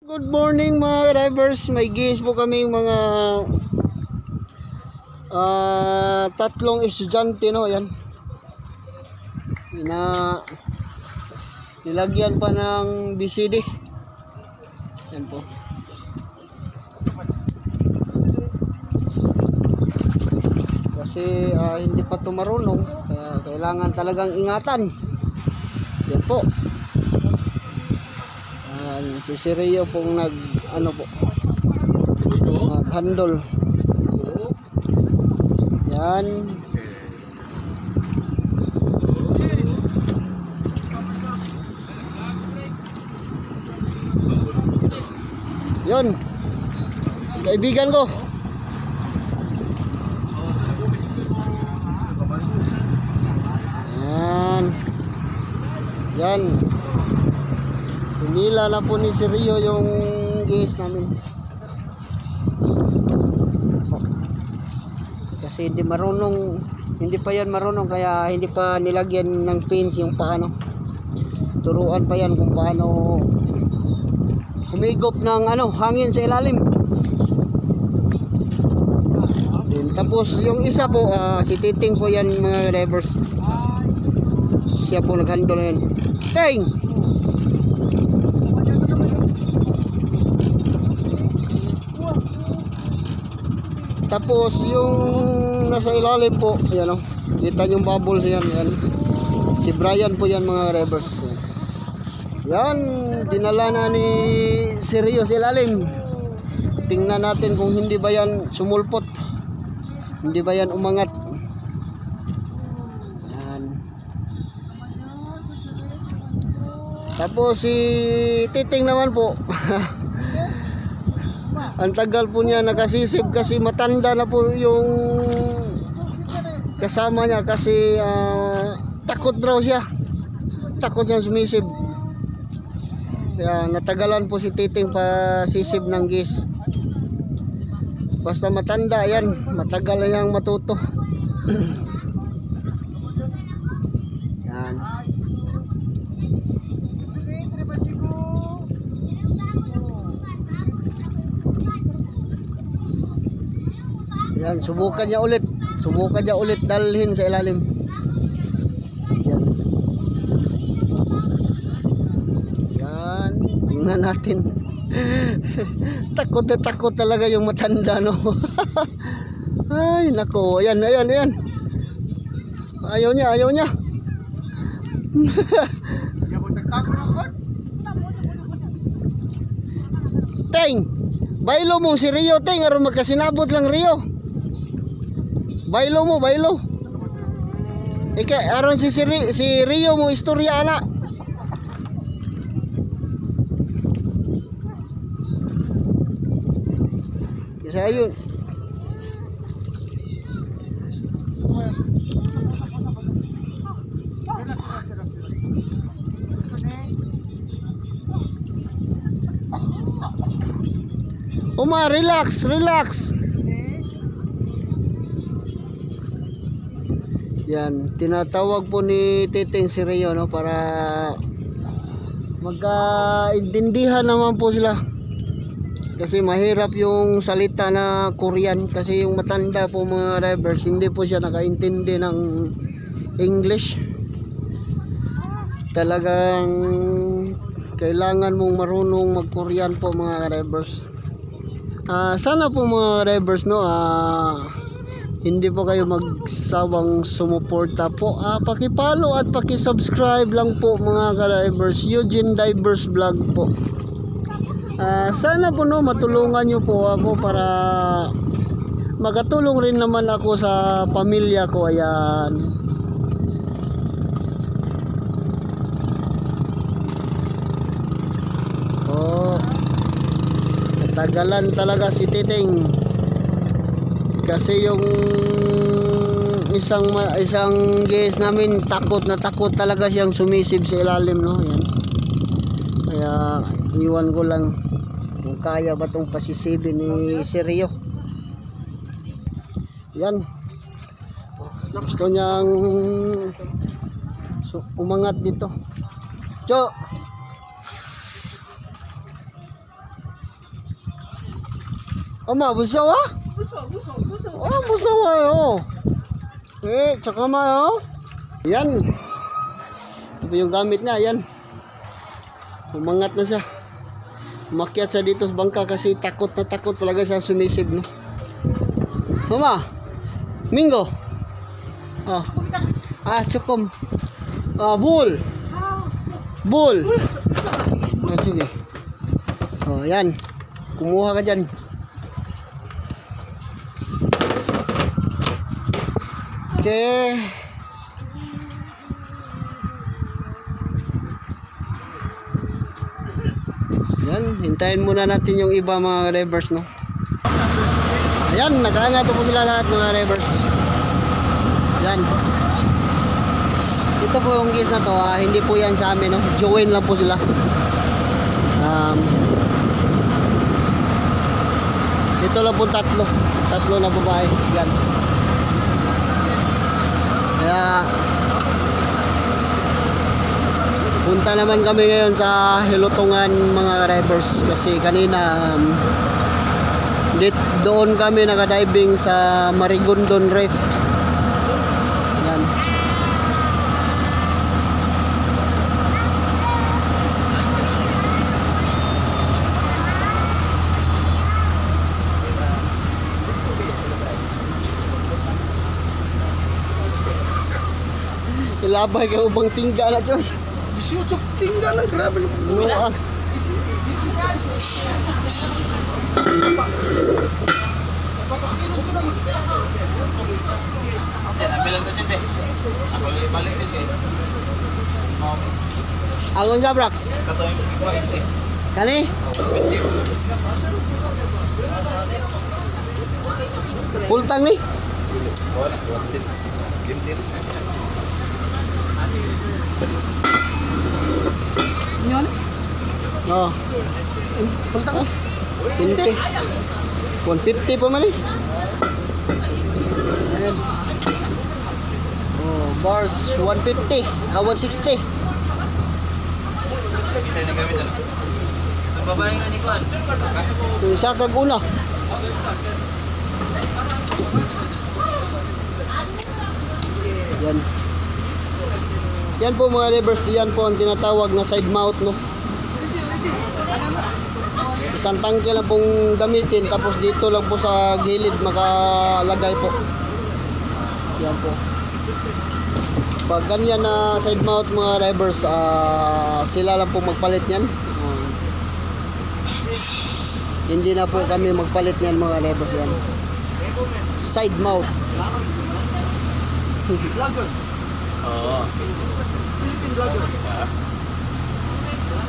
Good morning mga drivers, may gis po kami mga tatlong estudyante, no, yan. Nilagyan pa ng BCD. Yan po. Kasi hindi pa ito marunong, kaya kailangan talagang ingatan. Yan po. Si Rio pong nag-handle. Yan. Yun. Kaibigan ko. Yan. Yan. Pinila na po ni Rio yung gis namin. Kasi hindi pa yan marunong, kaya hindi pa nilagyan ng pins yung paano. Turuan pa yan kung paano humigop ng hangin sa ilalim. Tapos yung isa po, si Titing po yan mga drivers. Siya po nag-handle yan. Ting! Tapos yung nasa ilalim po, yan kita yung bubbles yan, yan. Si Brian po yan mga drivers. Yan, dinala na ni Rio sa ilalim. Tingnan natin kung hindi ba yan sumulpot, hindi ba yan umangat. Yan. Tapos si Titing naman po ang tagal po niya nakasisib kasi matanda na po yung kasama niya, kasi takot raw siya, takot siya sumisib, kaya natagalan po si Titing pa sisib ng gis. Basta matanda yan, matagal na niyang matuto. Yan. Yan, subukan niya ulit dalhin sa ilalim. Yan. Yan, tingnan natin. Takot na takot talaga yung matanda, no. Ay nako, ayan. Ayaw niya. Teng, baylo mo si Rio, Teng, aron magkasinabot lang Rio. Baylo mo. Aron si Rio mo istorya ana. Kasi ayun. Relax. Yan, tinatawag po ni Titing si Rio, no, para magkaintindihan naman po sila. Kasi mahirap yung salita na Korean, kasi yung matanda po mga drivers, hindi po siya nakaintindi ng English. Talagang kailangan mong marunong mag-Korean po mga drivers. Sana po mga drivers, no, hindi po kayo magsawang sumuporta po. Paki-follow at paki-subscribe lang po mga ka-drivers. Eugene Divers Vlog po. Sana po, no, matulungan nyo po ako para makatulong rin naman ako sa pamilya ko. Ayan. Natagalan talaga si Titing. Kasi yung isang guest namin, takot talaga siyang sumisib sa ilalim, no. Yan. Kaya iwan ko lang kung kaya ba itong pasisibin ni Rio. Yan. Gusto niyang umangat dito. Cho. Ama, busaw ah? Buso. Oh, busaw ah, oh. Tsaka ma, oh. Yan. Ito po yung gamit niya, yan. Umangat na siya. Umakyat siya dito sa bangka kasi takot na takot talaga siya sumisib, no? Mama, Mingo. Tsukom. Bull. Bull. Sige. Yan. Kumuha ka dyan. Okay. Yan, hintayin muna natin yung iba mga rivers, no? Ayan, nakaangat po sila lahat mga rivers. Yan. Ito po yung case na to, hindi po yan sa amin, no? Join lang po sila. Ito lang po tatlo na babae. Yan. Kaya punta naman kami ngayon sa Hilutungan mga rivers kasi kanina doon kami nakadiving sa Marigondon Reef. Yan. Ilabay ka ubang tingga na, Choy. 18 tinggal lah, grabe na. Nuang. Agon sa Brax? Kani? Pultang ni? Nyon? Oo. Pultang eh. 20. 150 pa man eh. Ayan. Bars 150. 160. Babae nga ni Juan. Yung isa kaguna. Yan. Yan po mga rivers, yan po ang tinatawag na side mount, no? Isang tangke lang pong gamitin, tapos dito lang po sa gilid makalagay po. Yan po. Pag ganyan na side mount mga rivers, sila lang po magpalit niyan. Hindi na po kami magpalit niyan mga rivers yan. Side mount. Vlogger. Oo. Philippine vlogger.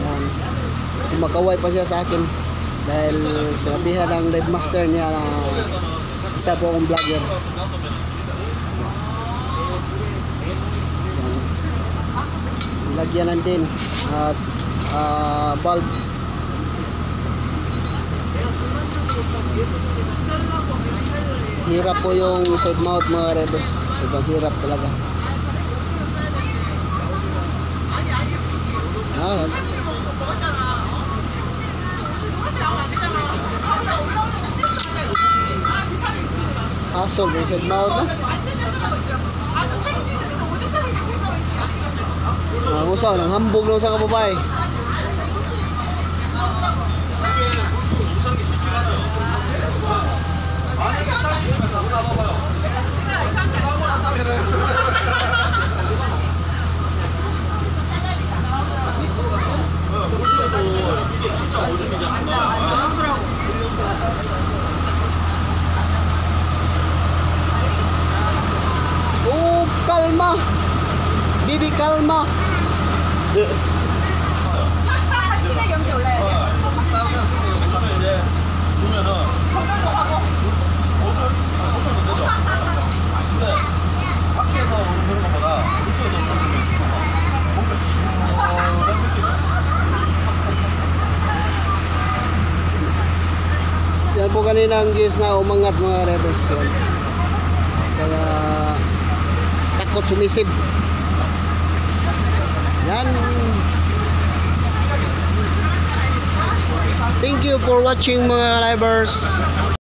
Yan. Kumakaway pa siya sa akin dahil sinabihan ng dive master niya na isa po akong vlogger. Yan. Lagyan natin at bulb. Hirap po yung side mount mga rivers. Sobrang hirap talaga. Yan. Asol yung side mount na. Usaw, nang hambog lang sa kababay. Kalma. Bibi kalma. Yan po kanina ang gis na umangat mga rivers. Kaya takot sumisib. Yan. Thank you for watching mga rivers.